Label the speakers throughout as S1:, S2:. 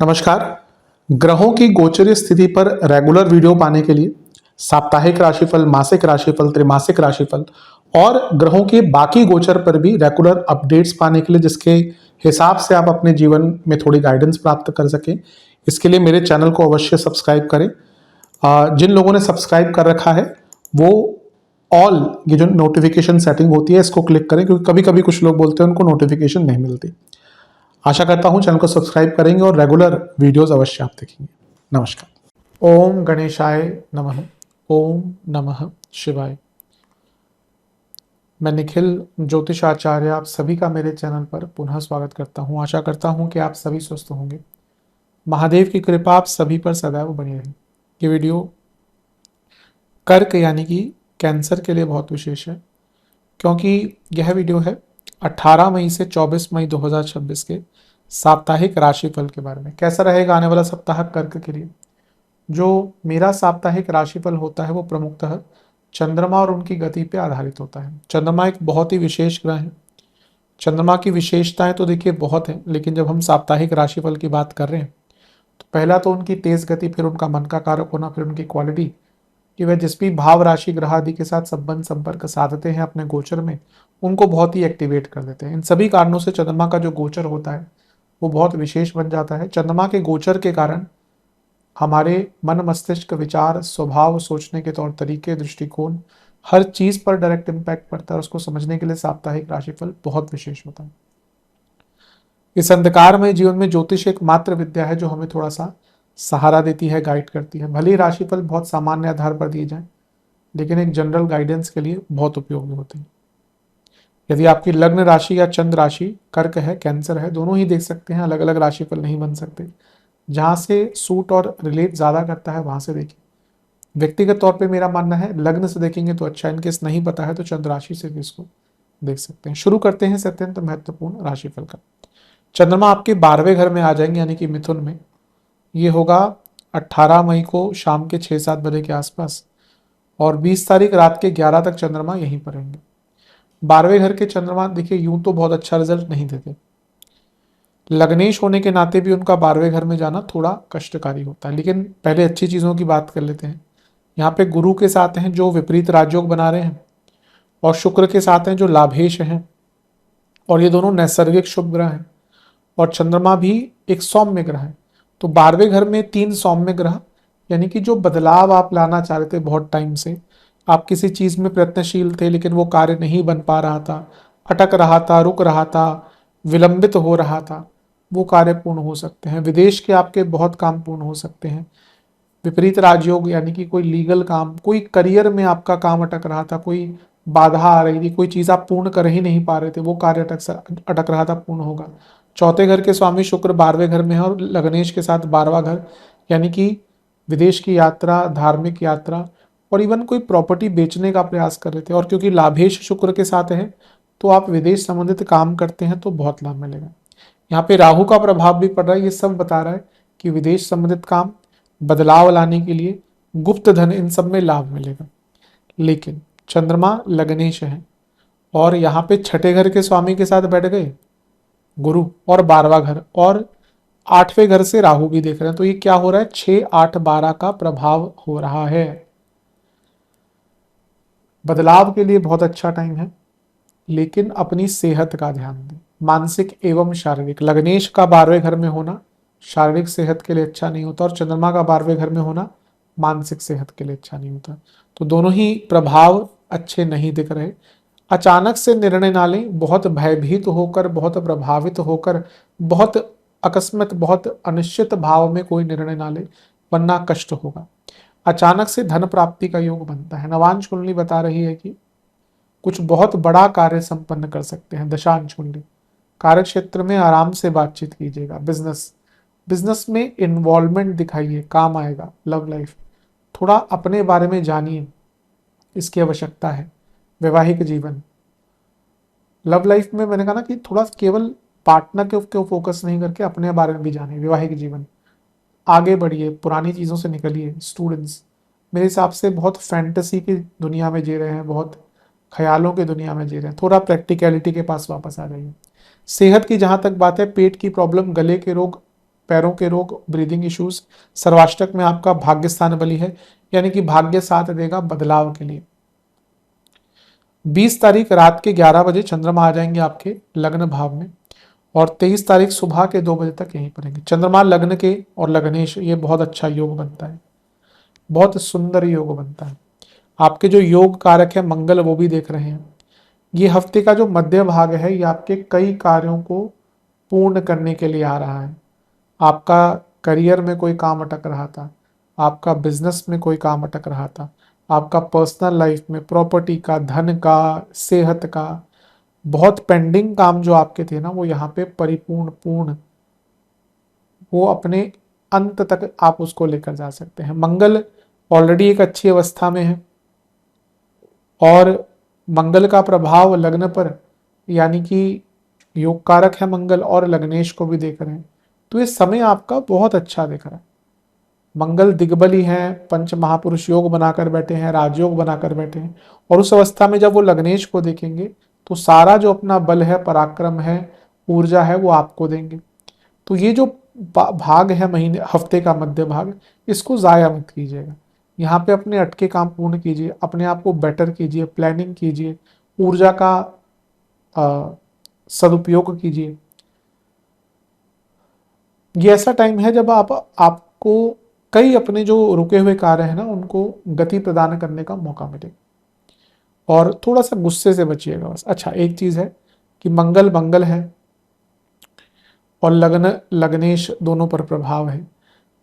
S1: नमस्कार। ग्रहों की गोचरीय स्थिति पर रेगुलर वीडियो पाने के लिए साप्ताहिक राशिफल, मासिक राशिफल, त्रैमासिक राशिफल और ग्रहों के बाकी गोचर पर भी रेगुलर अपडेट्स पाने के लिए, जिसके हिसाब से आप अपने जीवन में थोड़ी गाइडेंस प्राप्त कर सकें, इसके लिए मेरे चैनल को अवश्य सब्सक्राइब करें। जिन लोगों ने सब्सक्राइब कर रखा है वो ऑल ये जो नोटिफिकेशन सेटिंग होती है इसको क्लिक करें, क्योंकि कभी कभी कुछ लोग बोलते हैं उनको नोटिफिकेशन नहीं मिलती। आशा करता हूं चैनल को सब्सक्राइब करेंगे और रेगुलर वीडियोस अवश्य आप देखेंगे। नमस्कार। ओम गणेशाय नमः। ओम नमः शिवाय। मैं निखिल ज्योतिष आचार्य आप सभी का मेरे चैनल पर पुनः स्वागत करता हूं। आशा करता हूं कि आप सभी स्वस्थ होंगे। महादेव की कृपा आप सभी पर सदैव बनी रहे। ये वीडियो कर्क यानी कि कैंसर के लिए बहुत विशेष है, क्योंकि यह वीडियो है 18 मई से 24 मई 2026 के साप्ताहिक राशिफल के बारे में। कैसा रहेगा आने वाला सप्ताह कर्क के लिए। जो मेरा साप्ताहिक राशिफल होता है वो प्रमुखतः चंद्रमा और उनकी गति पे आधारित होता है। चंद्रमा एक बहुत ही विशेष ग्रह है। चंद्रमा की विशेषताएं तो देखिए बहुत है, लेकिन जब हम साप्ताहिक राशिफल की बात कर रहे हैं तो पहला तो उनकी तेज गति, फिर उनका मन का कारक होना, फिर उनकी क्वालिटी कि वह जिस भी भाव राशि ग्रह आदि के साथ संबंध संपर्क साधते हैं अपने गोचर में, उनको बहुत ही एक्टिवेट कर देते हैं। इन सभी कारणों से चंद्रमा का जो गोचर होता है वो बहुत विशेष बन जाता है। चंद्रमा के गोचर के कारण हमारे मन, मस्तिष्क, विचार, स्वभाव, सोचने के तौर तरीके, दृष्टिकोण, हर चीज पर डायरेक्ट इम्पैक्ट पड़ता है। उसको समझने के लिए साप्ताहिक राशिफल बहुत विशेष होता है। इस अंधकारमय जीवन में ज्योतिष एक मात्र विद्या है जो हमें थोड़ा सा सहारा देती है, गाइड करती है। भले ही राशिफल बहुत सामान्य आधार पर दिए जाए, लेकिन एक जनरल गाइडेंस के लिए बहुत उपयोगी होते हैं। यदि आपकी लग्न राशि या चंद्र राशि कर्क है, कैंसर है, दोनों ही देख सकते हैं, अलग अलग राशिफल नहीं बन सकते। जहां से सूट और रिलेट ज्यादा करता है वहां से देखिए। व्यक्तिगत तौर पे मेरा मानना है लग्न से देखेंगे तो अच्छा, इनकेस नहीं पता है तो चंद्र राशि से भी इसको देख सकते हैं। शुरू करते हैं अत्यंत महत्वपूर्ण राशिफल का। चंद्रमा आपके 12वें घर में आ जाएंगे, यानी कि मिथुन में। ये होगा 18 मई को शाम के 6-7 बजे के आसपास, और 20 तारीख रात के 11 तक चंद्रमा यहीं पर रहेंगे। 12वें घर के चंद्रमा देखिए यूं तो बहुत अच्छा रिजल्ट नहीं देते। लग्नेश होने के नाते भी उनका 12वें घर में जाना थोड़ा कष्टकारी होता है। लेकिन पहले अच्छी चीजों की बात कर लेते हैं। यहाँ पे गुरु के साथ हैं जो विपरीत राजयोग बना रहे हैं, और शुक्र के साथ हैं जो लाभेश हैं, और ये दोनों नैसर्गिक शुभ ग्रह हैं। और चंद्रमा भी एक सौम्य ग्रह है। तो 12वें घर में 3 सौम्य ग्रह, यानी कि जो बदलाव आप लाना चाह रहे थे बहुत टाइम से, आप किसी चीज में प्रयत्नशील थे लेकिन वो कार्य नहीं बन पा रहा था, अटक रहा था, रुक रहा था, विलंबित हो रहा था, वो कार्य पूर्ण हो सकते हैं। विदेश के आपके बहुत काम पूर्ण हो सकते हैं। विपरीत राजयोग यानी कि कोई लीगल काम, कोई करियर में आपका काम अटक रहा था, कोई बाधा आ रही थी, कोई चीज आप पूर्ण कर ही नहीं पा रहे थे, वो कार्य अटक रहा था, पूर्ण होगा। चौथे घर के स्वामी शुक्र 12वें घर में है, और लग्नेश के साथ 12वां घर, यानी कि विदेश की यात्रा, धार्मिक यात्रा, और इवन कोई प्रॉपर्टी बेचने का प्रयास कर रहे थे। और क्योंकि लाभेश शुक्र के साथ है तो आप विदेश संबंधित काम करते हैं तो बहुत लाभ मिलेगा। यहाँ पे राहु का प्रभाव भी पड़ रहा है। ये सब बता रहा है कि विदेश संबंधित काम, बदलाव लाने के लिए, गुप्त धन, इन सब में लाभ मिलेगा। लेकिन चंद्रमा लग्नेश है और यहाँ पे छठे घर के स्वामी के साथ बैठ गए गुरु, और 12वां घर, और 8वें घर से राहु भी देख रहे हैं। तो ये क्या हो रहा है, 6, 8, 12 का प्रभाव हो रहा है। बदलाव के लिए बहुत अच्छा टाइम है, लेकिन अपनी सेहत का ध्यान दें, मानसिक एवं शारीरिक। लग्नेश का 12वें घर में होना शारीरिक सेहत के लिए अच्छा नहीं होता, और चंद्रमा का 12वें घर में होना मानसिक सेहत के लिए अच्छा नहीं होता। तो दोनों ही प्रभाव अच्छे नहीं दिख रहे। अचानक से निर्णय ना लें, बहुत भयभीत होकर, बहुत प्रभावित होकर, बहुत अकस्मात, बहुत अनिश्चित भाव में कोई निर्णय ना ले, वरना कष्ट होगा। अचानक से धन प्राप्ति का योग बनता है। नवांश कुंडली बता रही है कि कुछ बहुत बड़ा कार्य संपन्न कर सकते हैं। दशांश कुंडली, कार्य क्षेत्र में आराम से बातचीत कीजिएगा। बिजनेस में इन्वॉल्वमेंट दिखाइए, काम आएगा। लव लाइफ, थोड़ा अपने बारे में जानिए, इसकी आवश्यकता है। वैवाहिक जीवन, लव लाइफ में मैंने कहा ना कि थोड़ा केवल पार्टनर के फोकस नहीं करके अपने बारे में भी जानिए। वैवाहिक जीवन, आगे बढ़िए, पुरानी चीज़ों से निकलिए। स्टूडेंट्स मेरे हिसाब से बहुत फैंटेसी की दुनिया में जी रहे हैं, बहुत ख्यालों की दुनिया में जी रहे हैं, थोड़ा प्रैक्टिकलिटी के पास वापस आ जाइए। सेहत की जहां तक बात है, पेट की प्रॉब्लम, गले के रोग, पैरों के रोग, ब्रीदिंग इश्यूज। सर्वाष्टक में आपका भाग्य स्थान बली है, यानी कि भाग्य साथ देगा बदलाव के लिए। 20 तारीख रात के 11 बजे चंद्रमा आ जाएंगे आपके लग्न भाव में, और 23 तारीख सुबह के 2 बजे तक यहीं पर रहेंगे। चंद्रमा लग्न के और लग्नेश, ये बहुत अच्छा योग बनता है, बहुत सुंदर योग बनता है। आपके जो योग कारक है मंगल, वो भी देख रहे हैं। ये हफ्ते का जो मध्य भाग है, ये आपके कई कार्यों को पूर्ण करने के लिए आ रहा है। आपका करियर में कोई काम अटक रहा था, आपका बिजनेस में कोई काम अटक रहा था, आपका पर्सनल लाइफ में प्रॉपर्टी का, धन का, सेहत का, बहुत पेंडिंग काम जो आपके थे ना, वो यहाँ पे परिपूर्ण पूर्ण, वो अपने अंत तक आप उसको लेकर जा सकते हैं। मंगल ऑलरेडी एक अच्छी अवस्था में है, और मंगल का प्रभाव लग्न पर, यानी कि योग कारक है मंगल, और लग्नेश को भी देख रहे हैं, तो ये समय आपका बहुत अच्छा दिख रहा है। मंगल दिग्बली है, पंच महापुरुष योग बनाकर बैठे हैं, राजयोग बनाकर बैठे हैं, और उस अवस्था में जब वो लग्नेश को देखेंगे तो सारा जो अपना बल है, पराक्रम है, ऊर्जा है, वो आपको देंगे। तो ये जो भाग है महीने हफ्ते का मध्य भाग, इसको ज़ाया मत कीजिएगा। यहाँ पे अपने अटके काम पूर्ण कीजिए, अपने आप को बेटर कीजिए, प्लानिंग कीजिए, ऊर्जा का सदुपयोग कीजिए। ये ऐसा टाइम है जब आपको कई अपने जो रुके हुए कार्य है ना, उनको गति प्रदान करने का मौका मिलेगा, और थोड़ा सा गुस्से से बचिएगा बस। अच्छा, एक चीज है कि मंगल मंगल है और लग्न लग्नेश दोनों पर प्रभाव है,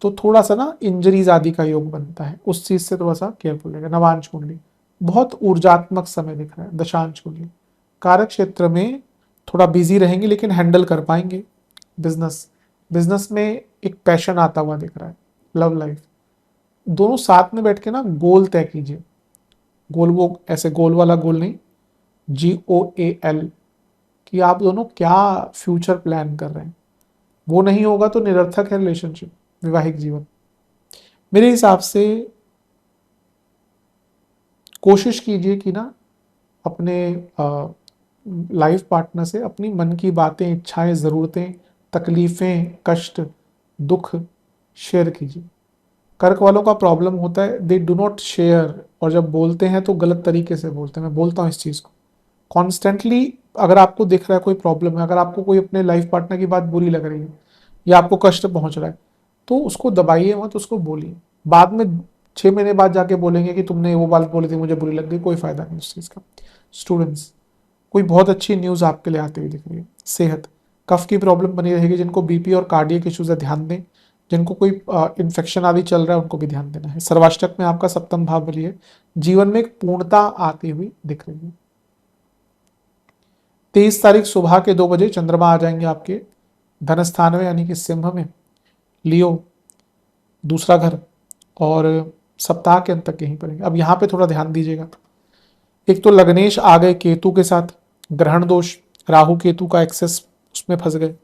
S1: तो थोड़ा सा ना इंजरीज आदि का योग बनता है, उस चीज से थोड़ा सा केयरफुल रहेगा। नवांश कुंडली बहुत ऊर्जात्मक समय दिख रहा है। दशांश कुंडली कार्य क्षेत्र में थोड़ा बिजी रहेंगे, लेकिन हैंडल कर पाएंगे। बिजनेस बिजनेस में एक पैशन आता हुआ दिख रहा है। लव लाइफ, दोनों साथ में बैठ के ना गोल तय कीजिए। गोल वो ऐसे गोल वाला गोल नहीं, GOAL, कि आप दोनों क्या फ्यूचर प्लान कर रहे हैं। वो नहीं होगा तो निरर्थक है रिलेशनशिप, वैवाहिक जीवन। मेरे हिसाब से कोशिश कीजिए कि ना अपने लाइफ पार्टनर से अपनी मन की बातें, इच्छाएं, ज़रूरतें, तकलीफ़ें, कष्ट, दुख शेयर कीजिए। कर्क वालों का प्रॉब्लम होता है, दे डू नॉट शेयर, और जब बोलते हैं तो गलत तरीके से बोलते हैं। मैं बोलता हूँ इस चीज़ को कॉन्स्टेंटली। अगर आपको दिख रहा है कोई प्रॉब्लम है, अगर आपको कोई अपने लाइफ पार्टनर की बात बुरी लग रही है या आपको कष्ट पहुंच रहा है, तो उसको दबाइए मत, उसको बोलिए। बाद में 6 महीने बाद जाके बोलेंगे कि तुमने वो बात बोली थी, मुझे बुरी लग गई, कोई फायदा नहीं उस चीज़ का। स्टूडेंट्स, कोई बहुत अच्छी न्यूज़ आपके लिए आती हुई दिख रही है। सेहत, कफ की प्रॉब्लम बनी रहेगी। जिनको बीपी और कार्डियक इश्यूज है ध्यान दें। जिनको कोई इन्फेक्शन आदि चल रहा है उनको भी ध्यान देना है। सर्वाष्टक में आपका सप्तम भाव बली है। जीवन में एक पूर्णता आती हुई दिख रही है। 23 तारीख सुबह के 2 बजे चंद्रमा आ जाएंगे आपके धन स्थान में, यानी कि सिंह में, लियो दूसरा घर, और सप्ताह के अंत तक यहीं पर। अब यहाँ पे थोड़ा ध्यान दीजिएगा। एक तो लग्नेश आ गए केतु के साथ, ग्रहण दोष, राहु केतु का एक्सेस, उसमें फंस गए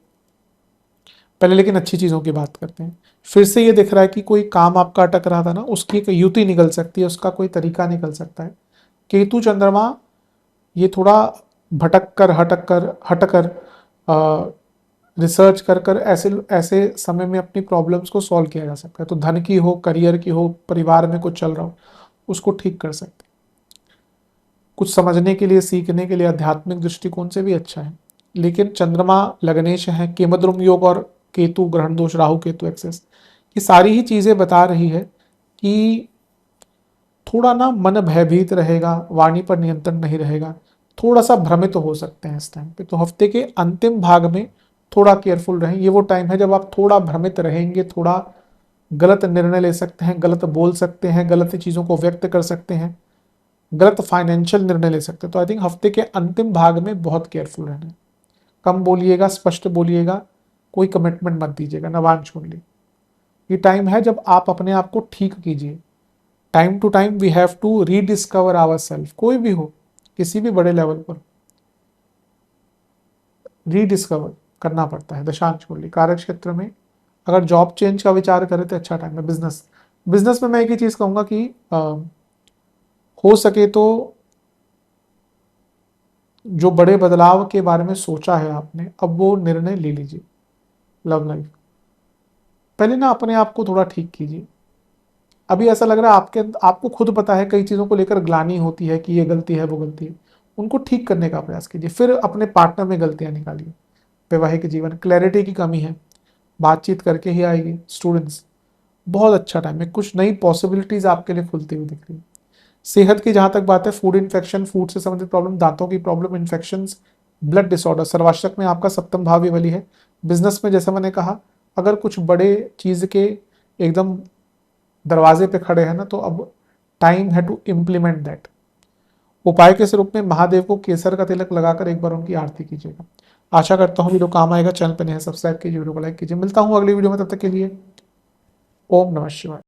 S1: पहले। लेकिन अच्छी चीज़ों की बात करते हैं। फिर से ये दिख रहा है कि कोई काम आपका अटक रहा था ना, उसकी एक युति निकल सकती है, उसका कोई तरीका निकल सकता है। केतु चंद्रमा ये थोड़ा भटक कर हट कर रिसर्च कर कर ऐसे ऐसे समय में अपनी प्रॉब्लम्स को सॉल्व किया जा सकता है। तो धन की हो, करियर की हो, परिवार में कुछ चल रहा हो, उसको ठीक कर सकते हैं। कुछ समझने के लिए, सीखने के लिए आध्यात्मिक दृष्टिकोण से भी अच्छा है। लेकिन चंद्रमा लग्नेश है, केमद्रुम योग और केतु ग्रहण दोष, राहु केतु एक्सेस, ये सारी ही चीजें बता रही है कि थोड़ा ना मन भयभीत रहेगा, वाणी पर नियंत्रण नहीं रहेगा, थोड़ा सा भ्रमित हो सकते हैं इस टाइम पे। तो हफ्ते के अंतिम भाग में थोड़ा केयरफुल रहें। ये वो टाइम है जब आप थोड़ा भ्रमित रहेंगे, थोड़ा गलत निर्णय ले सकते हैं, गलत बोल सकते हैं, गलत चीज़ों को व्यक्त कर सकते हैं, गलत फाइनेंशियल निर्णय ले सकते हैं। तो आई थिंक हफ्ते के अंतिम भाग में बहुत केयरफुल रहना है। कम बोलिएगा, स्पष्ट बोलिएगा, कोई कमिटमेंट मत दीजिएगा। नवांश कुंडली, ये टाइम है जब आप अपने आप को ठीक कीजिए। Time to time we have to rediscover our self. कोई भी हो, किसी भी बड़े लेवल पर रीडिस्कवर करना पड़ता है। दशांश कुंडली कार्य क्षेत्र में अगर जॉब चेंज का विचार करें तो अच्छा टाइम है। बिजनेस बिजनेस में मैं एक ही चीज़ कहूँगा कि हो सके तो जो बड़े बदलाव के बारे में सोचा है आपने, अब वो निर्णय ले लीजिए। लव लाइफ, पहले ना अपने आप को थोड़ा ठीक कीजिए। अभी ऐसा लग रहा है आपको खुद पता है, कई चीज़ों को लेकर ग्लानि होती है कि ये गलती है वो गलती है, उनको ठीक करने का प्रयास कीजिए। फिर अपने पार्टनर में गलतियां निकालिए। वैवाहिक जीवन, क्लैरिटी की कमी है, बातचीत करके ही आएगी। स्टूडेंट्स, बहुत अच्छा टाइम है, कुछ नई पॉसिबिलिटीज आपके लिए खुलती हुई दिख रही है। सेहत की जहां तक बात है, फूड इन्फेक्शन, फूड से संबंधित प्रॉब्लम, दांतों की प्रॉब्लम, इन्फेक्शन, ब्लड डिसऑर्डर। सर्वाष्टक में आपका सप्तम भाव बली है। बिजनेस में जैसे मैंने कहा, अगर कुछ बड़े चीज के एकदम दरवाजे पे खड़े हैं ना, तो अब टाइम है टू इम्प्लीमेंट दैट। उपाय के स्वरूप में महादेव को केसर का तिलक लगाकर एक बार उनकी आरती कीजिएगा। आशा करता हूँ वीडियो काम आएगा। चैनल पर नए सब्सक्राइब कीजिए, वीडियो को लाइक कीजिए। मिलता हूँ अगली वीडियो में, तब तक के लिए ओम नमः शिवाय।